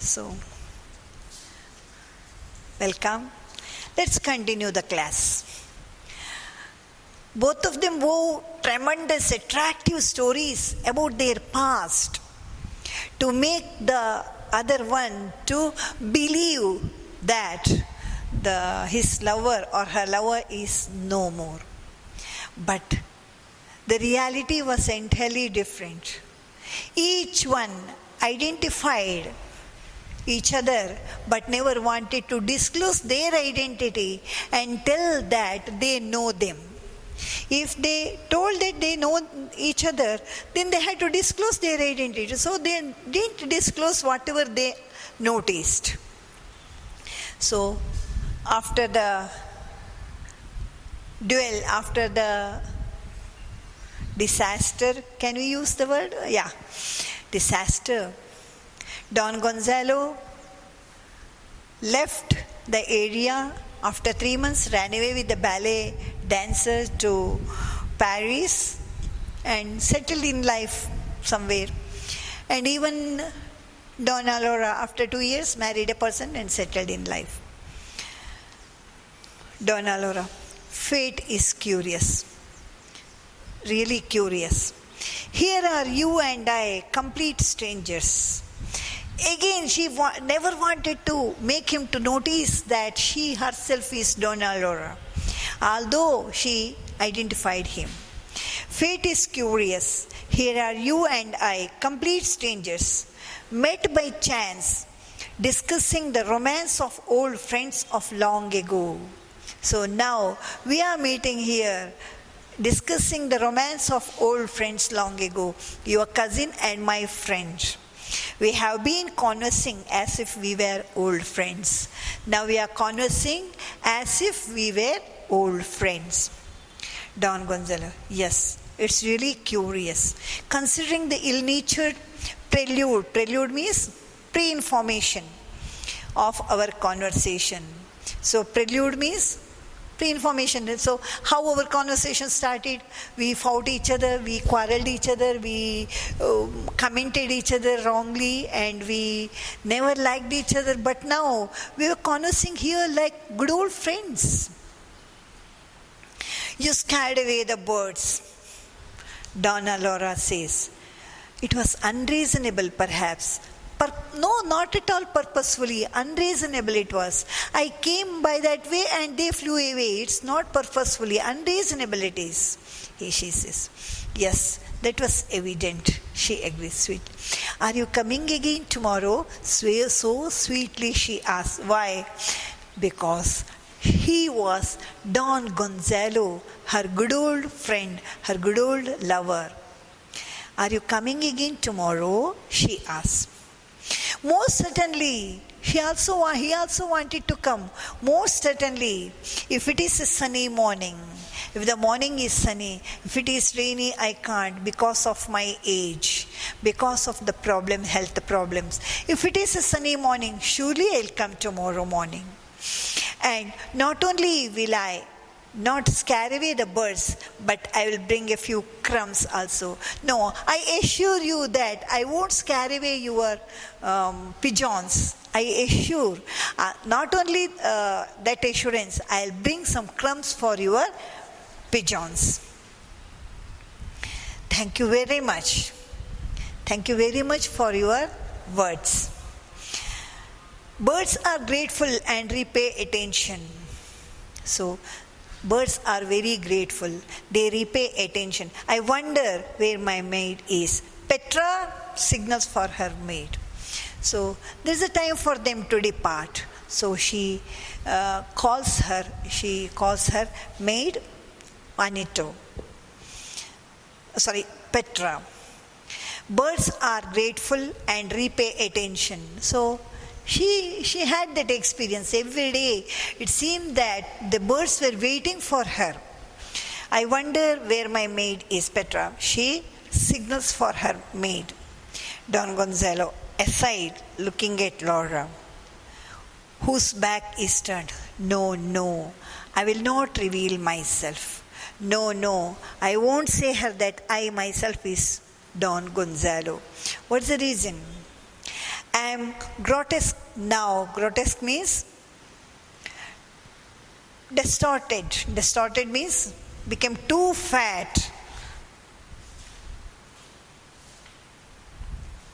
So, welcome. Let's continue the class. Both of them wove tremendous, attractive stories about their past to make the other one to believe that his lover or her lover is no more. But the reality was entirely different. Each one identified each other but never wanted to disclose their identity and tell that they know them. If they told that they know each other, then they had to disclose their identity. So they didn't disclose whatever they noticed. So after the duel, after the disaster, can we use the word? Yeah, disaster. Don Gonzalo left the area after 3 months, ran away with the ballet dancers to Paris and settled in life somewhere. And even Donna Laura, after 2 years, married a person and settled in life. Donna Laura, fate is curious, really curious. Here are you and I, complete strangers. Again, she never wanted to make him to notice that she herself is Donna Laura, although she identified him. Fate is curious. Here are you and I, complete strangers, met by chance, discussing the romance of old friends of long ago. So now we are meeting here, discussing the romance of old friends long ago, your cousin and my friend. We have been conversing as if we were old friends. Now we are conversing as if we were old friends. Don Gonzalo, yes, it's really curious. Considering the ill-natured prelude means pre-information of our conversation. So prelude means pre-information. So how our conversation started, we fought each other, we quarreled each other, we commented each other wrongly, and we never liked each other. But now we were conversing here like good old friends. You scared away the birds, Donna Laura says. It was unreasonable perhaps. No, not at all purposefully. Unreasonable it was. I came by that way and they flew away. It's not purposefully. Unreasonable it is. She says. Yes, that was evident. She agrees. Sweet. Are you coming again tomorrow? So sweetly she asked. Why? Because he was Don Gonzalo, her good old friend, her good old lover. Are you coming again tomorrow? She asked. Most certainly, he also wanted to come. Most certainly, if it is a sunny morning, if the morning is sunny, if it is rainy, I can't because of my age, because of the health problems. If it is a sunny morning, surely I'll come tomorrow morning. And not only will I not scare away the birds, but I will bring a few crumbs also. No, I assure you that I won't scare away your pigeons. I assure, not only that assurance, I'll bring some crumbs for your pigeons. Thank you very much. Thank you very much for your words. Birds are grateful and repay attention. So, birds are very grateful. They repay attention. I wonder where my maid is. Petra signals for her maid. So there's a time for them to depart. So she calls her maid Petra. Birds are grateful and repay attention. So she had that experience every day. It seemed that the birds were waiting for her. I wonder where my maid is, Petra. She signals for her maid. Don Gonzalo, aside, looking at Laura, whose back is turned. No, I will not reveal myself. No, I won't say her that I myself is Don Gonzalo. What's the reason? I am grotesque now. Grotesque means distorted. Distorted means became too fat.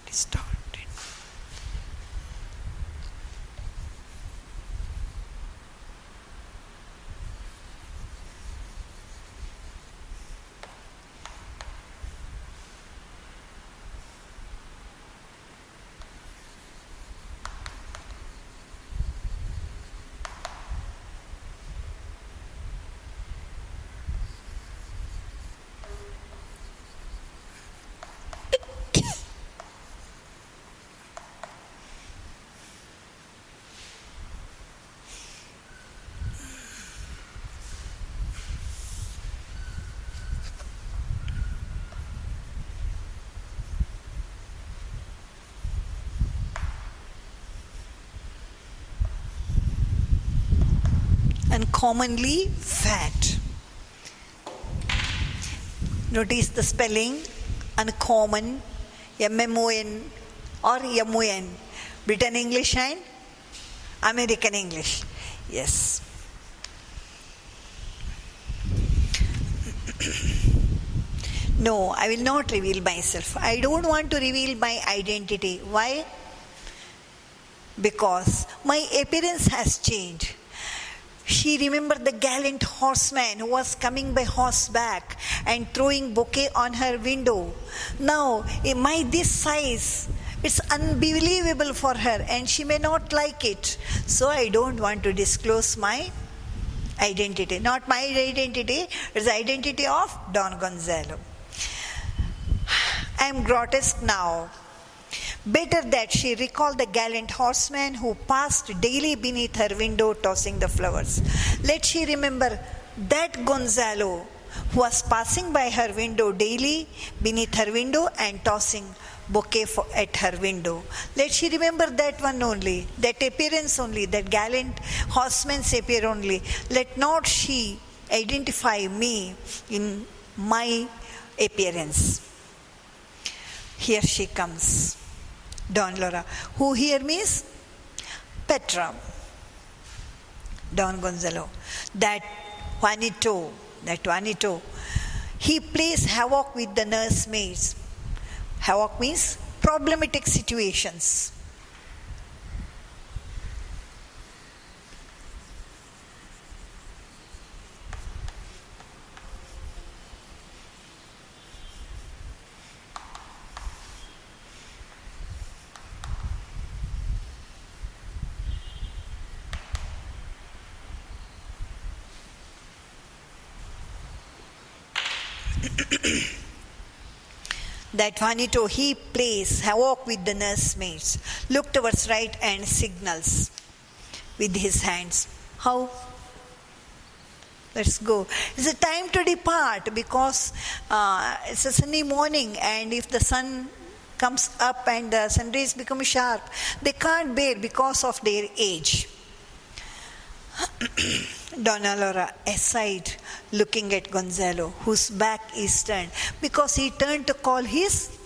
Distorted. Uncommonly fat. Notice the spelling, uncommon, M-M-O-N or M-O-N. Britain English and American English. Yes. No, I will not reveal myself. I don't want to reveal my identity. Why? Because my appearance has changed. She remembered the gallant horseman who was coming by horseback and throwing bouquet on her window. Now, in my this size, it's unbelievable for her and she may not like it. So I don't want to disclose my identity. Not my identity, it's the identity of Don Gonzalo. I am grotesque now. Better that she recalled the gallant horseman who passed daily beneath her window tossing the flowers. Let she remember that Gonzalo who was passing by her window daily beneath her window and tossing bouquet at her window. Let she remember that one only, that appearance only, that gallant horseman's appearance only. Let not she identify me in my appearance. Here she comes. Don Laura. Who here means? Petra. Don Gonzalo. That Juanito, he plays havoc with the nursemaids. Havoc means problematic situations. That Juanito, he plays havoc with the nursemaids. Look towards right and signals with his hands. How? Let's go. It's a time to depart because it's a sunny morning, and if the sun comes up and the sun rays become sharp, they can't bear because of their age. Donna Laura aside, looking at Gonzalo, whose back is turned, because he turned to call his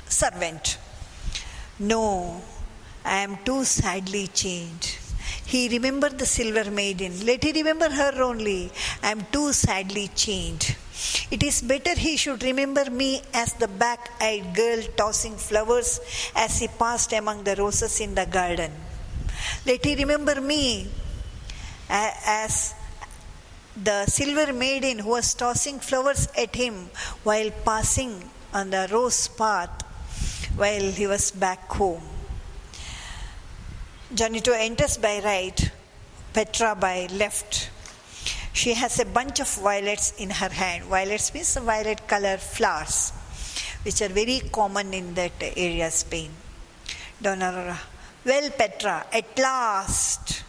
servant. No, I am too sadly changed. He remembered the silver maiden. Let he remember her only. I am too sadly changed. It is better he should remember me as the back-eyed girl tossing flowers as he passed among the roses in the garden. Let he remember me as the silver maiden who was tossing flowers at him while passing on the rose path while he was back home. Juanito enters by right, Petra by left. She has a bunch of violets in her hand. Violets means violet color flowers, which are very common in that area, Spain. Don Aurora. Well, Petra, at last.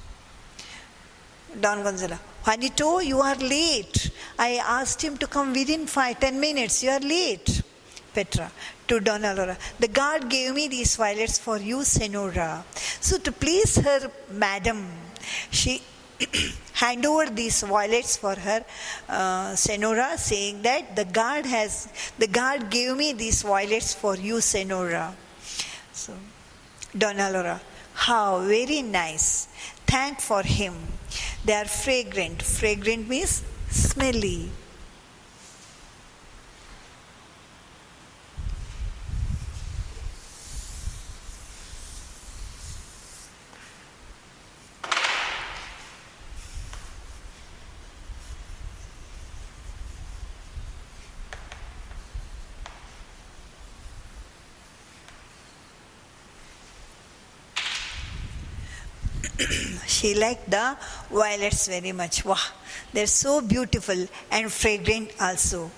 Don Gonzalo. Juanito, you are late. I asked him to come within 5-10 minutes. You are late. Petra. To Don Aurora. The guard gave me these violets for you, Senora. So to please her, madam, she hand over these violets for her, Senora, saying that the guard gave me these violets for you, Senora. So Donna Laura, how very nice. Thank for him. They are fragrant. Fragrant means smelly. She liked the violets very much. Wow, they're so beautiful and fragrant also.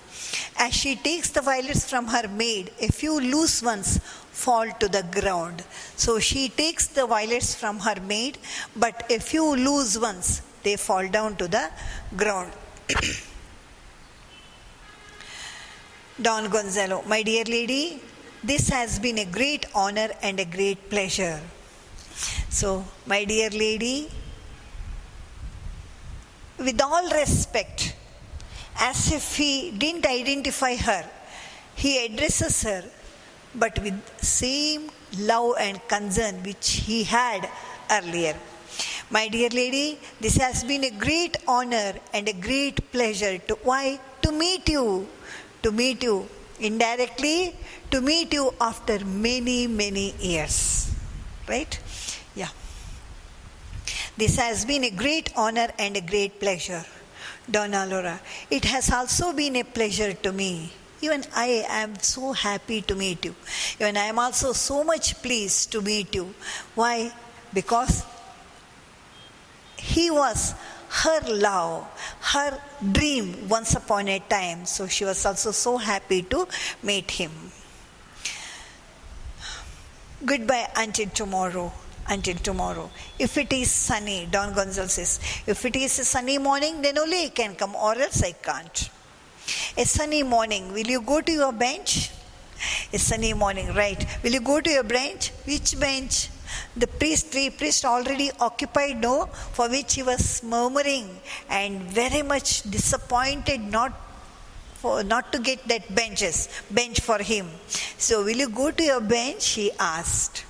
As she takes the violets from her maid, a few loose ones fall to the ground. So she takes the violets from her maid, but a few loose ones, they fall down to the ground. Don Gonzalo, my dear lady, this has been a great honor and a great pleasure. So, my dear lady, with all respect, as if he didn't identify her, he addresses her, but with same love and concern which he had earlier. My dear lady, this has been a great honor and a great pleasure to why? To meet you. To meet you. Indirectly, to meet you after many, many years. Right? Yeah. This has been a great honor and a great pleasure. Donna Laura, it has also been a pleasure to me. Even I am so happy to meet you. Even I am also so much pleased to meet you. Why? Because he was her love, her dream once upon a time. So she was also so happy to meet him. Goodbye until tomorrow. Until tomorrow. If it is sunny, Don Gonzalo says, if it is a sunny morning, then only I can come, or else I can't. A sunny morning, will you go to your bench? A sunny morning, right. Will you go to your bench? Which bench? The three priest already occupied, no, for which he was murmuring and very much disappointed not to get that bench for him. So, will you go to your bench? He asked.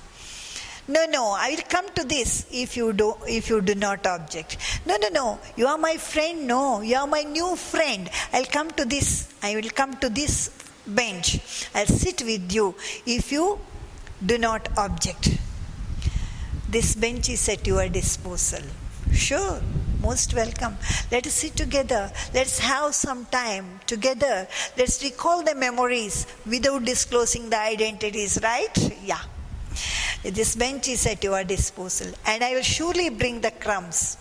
No, I will come to this if you do not object. No, you are my friend. No, you are my new friend. I will come to this bench. I'll sit with you if you do not object. This bench is at your disposal. Sure, most welcome. Let us sit together. Let's have some time together. Let's recall the memories without disclosing the identities, right? Yeah. This bench is at your disposal, and I will surely bring the crumbs.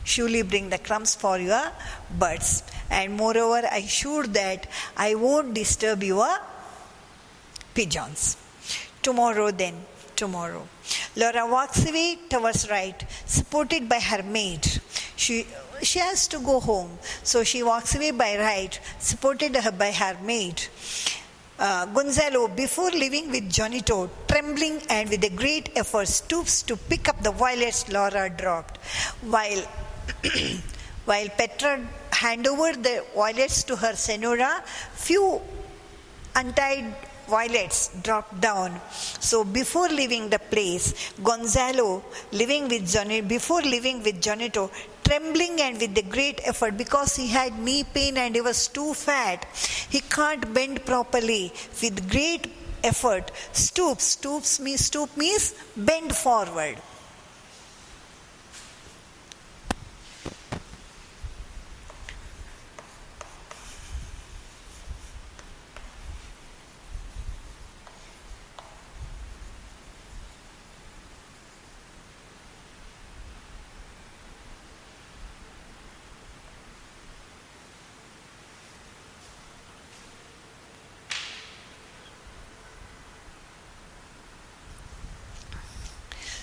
Surely bring the crumbs for your birds. And moreover, I assure that I won't disturb your pigeons. Tomorrow then, tomorrow. Laura walks away towards right, supported by her maid. She has to go home, so she walks away by right, supported by her maid. Gonzalo, before leaving with Jonito, trembling and with a great effort, stoops to pick up the violets Laura dropped. While Petra hand over the violets to her senora, few untied violets dropped down. So before leaving the place, Gonzalo, before leaving with Jonito, trembling and with a great effort, because he had knee pain and he was too fat, he can't bend properly. With great effort, stoop means bend forward.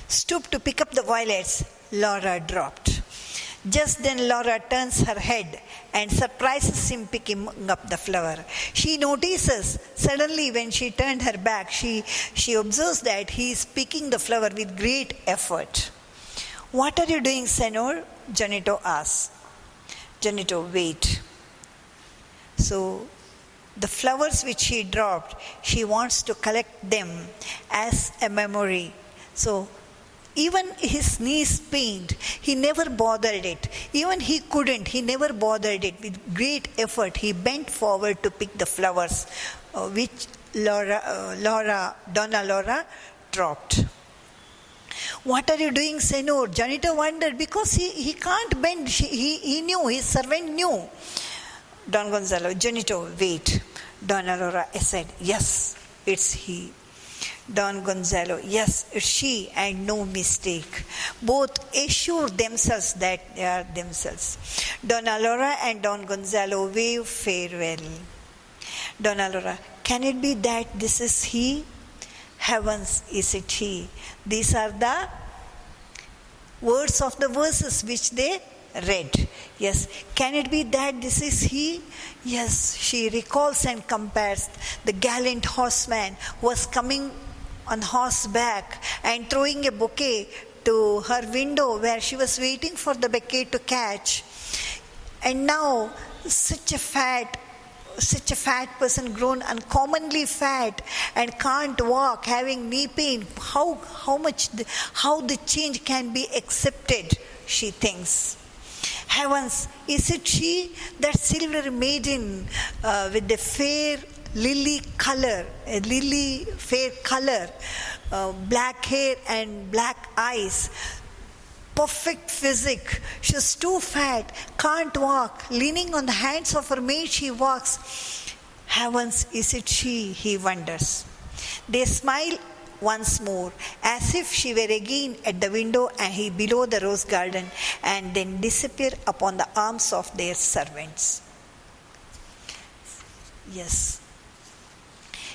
Stoop to pick up the violets Laura dropped. Just then Laura turns her head and surprises him picking up the flower. She notices suddenly when she turned her back, she observes that he is picking the flower with great effort. What are you doing, Senor? Jonito asks. Jonito, wait. So the flowers which she dropped, she wants to collect them as a memory. So, even his knees pained, he never bothered it. Even he couldn't, he never bothered it. With great effort, he bent forward to pick the flowers, which Donna Laura dropped. What are you doing, Senor? Janito wondered because he can't bend. He knew, his servant knew. Don Gonzalo, Janito, wait. Donna Laura said, yes, it's he. Don Gonzalo, yes, it's she and no mistake. Both assure themselves that they are themselves. Donna Laura and Don Gonzalo wave farewell. Donna Laura, can it be that this is he? Heavens, is it he? These are the words of the verses which they read. Yes, can it be that this is he? Yes, she recalls and compares the gallant horseman who was coming on horseback and throwing a bouquet to her window where she was waiting for the bouquet to catch. And now such a fat person, grown uncommonly fat and can't walk, having knee pain, how the change can be accepted, she thinks. Heavens, is it she, that silver maiden with the fair color, black hair and black eyes, perfect physique. She's too fat, can't walk. Leaning on the hands of her maid, she walks. Heavens, is it she? He wonders. They smile once more, as if she were again at the window and he below the rose garden, and then disappear upon the arms of their servants. Yes.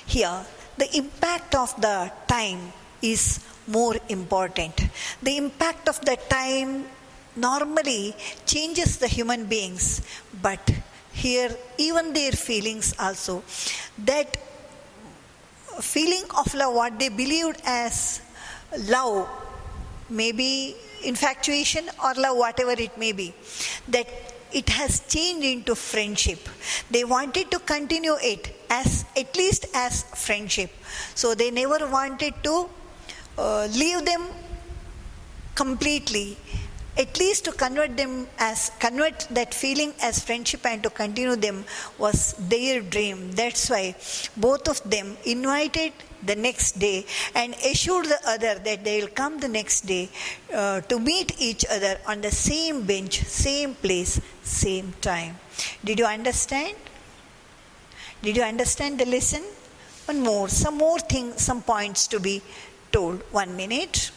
Here, the impact of the time is more important. The impact of the time normally changes the human beings, but here even their feelings also. That feeling of love, what they believed as love, maybe infatuation or love, whatever it may be, that it has changed into friendship. They wanted to continue it as at least as friendship. So they never wanted to leave them completely, at least to convert that feeling as friendship and to continue them was their dream. That's why both of them invited the next day and assured the other that they will come the next day to meet each other on the same bench, same place, same time. Did you understand? Did you understand the lesson? Some more things, some points to be told. 1 minute.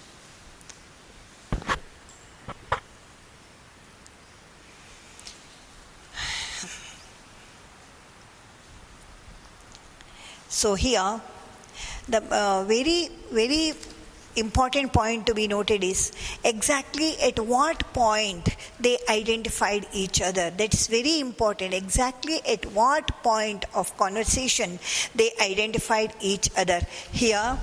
So here, the very, very important point to be noted is exactly at what point they identified each other. That is very important. Exactly at what point of conversation they identified each other. Here,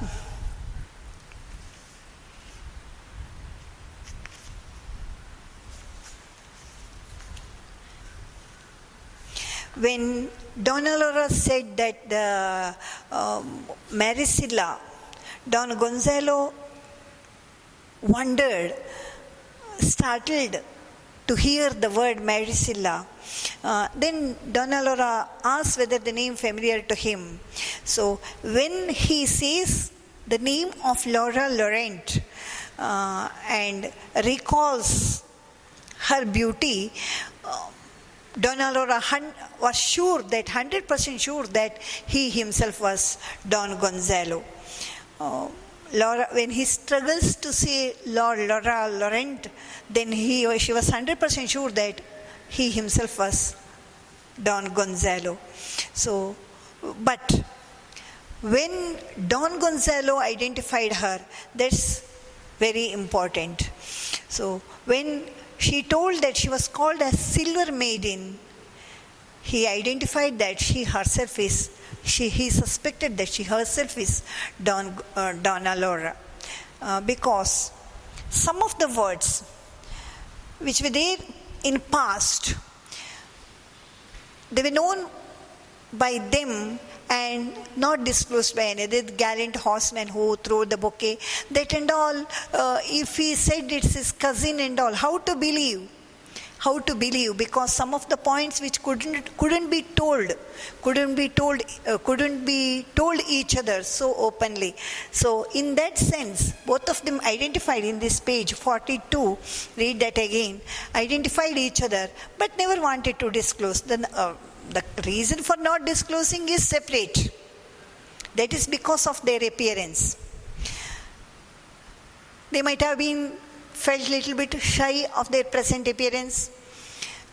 when Donna Laura said that the Maricela, Don Gonzalo wondered, startled to hear the word Maricela. Then Donna Laura asked whether the name familiar to him. So when he says the name of Laura Laurent and recalls her beauty, Donna Laura was sure that 100% sure that he himself was Don Gonzalo. Laura, when he struggles to say Laura Laurent, then she was 100% sure that he himself was Don Gonzalo. So, but when Don Gonzalo identified her, that's very important. So when she told that she was called as Silver Maiden, he identified that he suspected that she herself is Donna Laura. Because some of the words which were there in past, they were known by them and not disclosed by another gallant horseman who threw the bouquet, that and all, if he said it's his cousin and all, how to believe? How to believe? Because some of the points which couldn't be told each other so openly. So in that sense, both of them identified in this page 42, read that again, identified each other but never wanted to disclose. The reason for not disclosing is separate. That is because of their appearance. They might have been felt a little bit shy of their present appearance,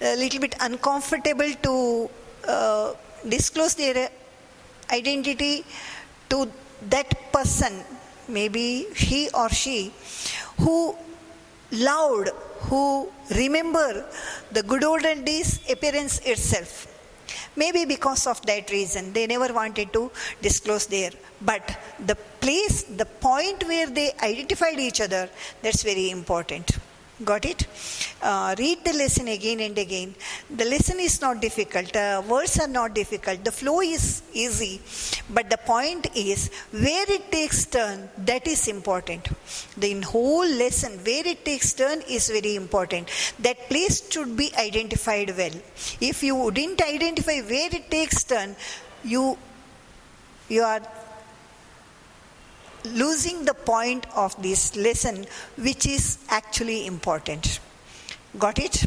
a little bit uncomfortable to disclose their identity to that person, maybe he or she, who loved, who remember the good olden days appearance itself. Maybe because of that reason, they never wanted to disclose there. But the place, the point where they identified each other, that's very important. Got it? Read the lesson again and again. The lesson is not difficult. Words are not difficult. The flow is easy. But the point is, where it takes turn, that is important. The whole lesson, where it takes turn is very important. That place should be identified well. If you didn't identify where it takes turn, you are losing the point of this lesson, which is actually important. Got it?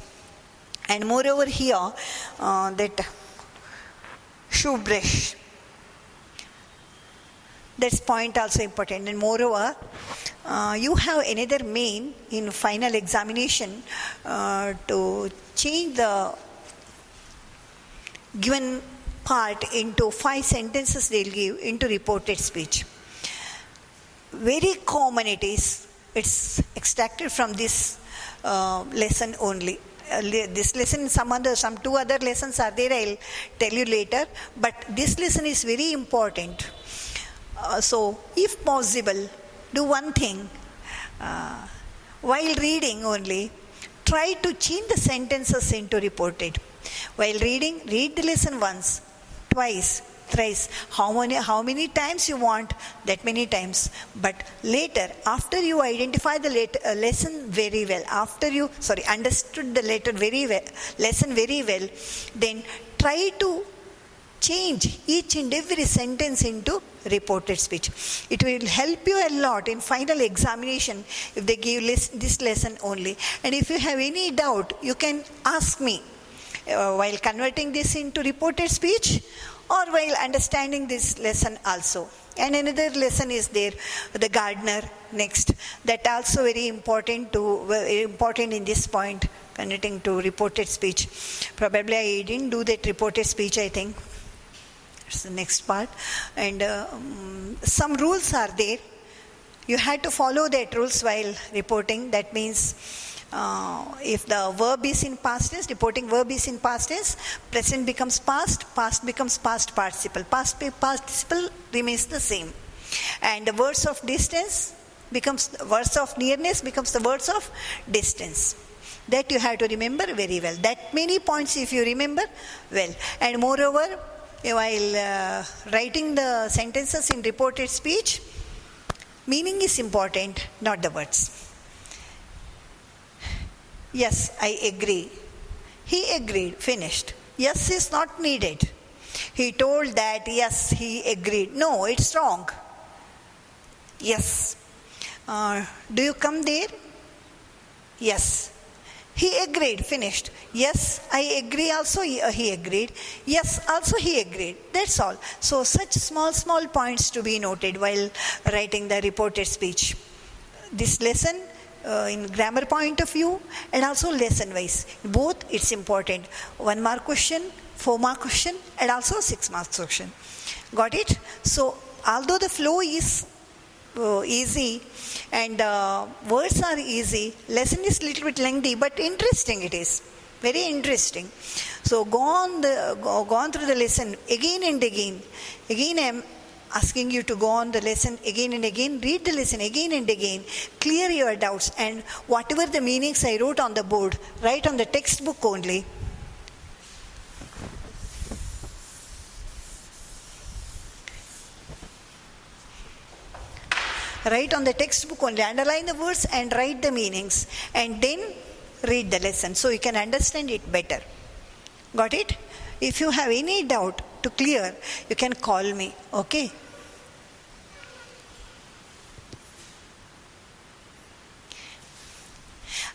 And moreover here, that shoe brush, that's point also important. And moreover, you have another main in final examination to change the given part into 5 sentences they'll give into reported speech. Very common it is. It's extracted from this lesson only. This lesson, some 2 other lessons are there, I'll tell you later. But this lesson is very important. So, if possible, do one thing. While reading only, try to change the sentences into reported. While reading, read the lesson once, twice, thrice. How many times you want, that many times. But later, after you identify the lesson very well, after you understood the lesson very well, then try to change each and every sentence into reported speech. It will help you a lot in final examination if they give this lesson only. And if you have any doubt, you can ask me while converting this into reported speech, or while understanding this lesson also. And another lesson is there, the gardener next. That also very important in this point, converting to reported speech. Probably I didn't do that reported speech, I think. It's the next part. And some rules are there. You had to follow that rules while reporting. That means if the verb is in past tense, reporting verb is in past tense, present becomes past becomes past participle. Past participle remains the same. And the words of distance becomes, words of nearness becomes the words of distance. That you have to remember very well. That many points if you remember well. And moreover, while writing the sentences in reported speech, meaning is important, not the words. Yes, I agree. He agreed, finished. Yes is not needed. He told that, yes, he agreed. No, it's wrong. Yes. Do you come there? Yes. He agreed, finished. Yes, I agree also, he agreed. Yes, also he agreed. That's all. So such small points to be noted while writing the reported speech. This lesson, in grammar point of view and also lesson wise, both it's important. 1 mark question, 4 mark question, and also 6 mark question. Got it? So although the flow is easy and words are easy, lesson is little bit lengthy, but interesting it is. Very interesting. So go on through the lesson again and again. Again I am asking you to go on the lesson again and again, read the lesson again and again, clear your doubts, and whatever the meanings I wrote on the board, write on the textbook only. Write on the textbook only, underline the words and write the meanings, and then read the lesson so you can understand it better. Got it? If you have any doubt to clear, you can call me, okay?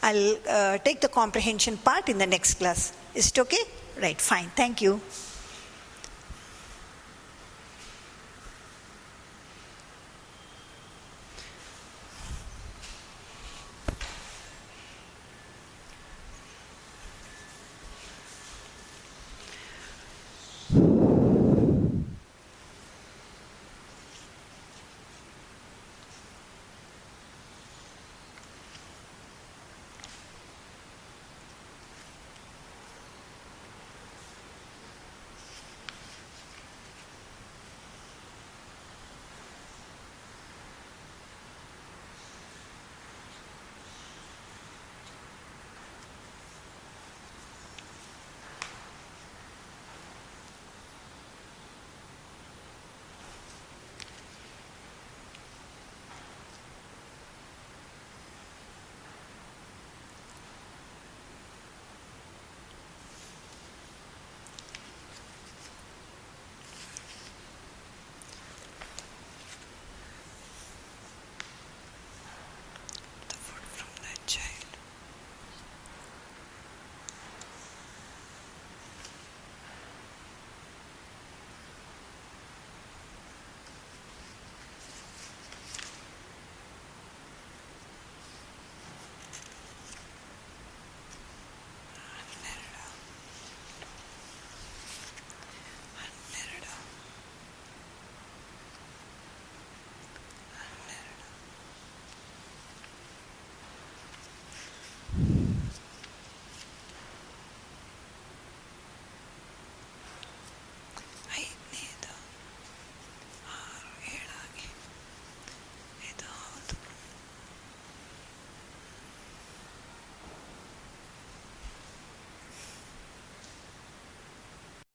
I'll take the comprehension part in the next class. Is it okay? Right, fine. Thank you.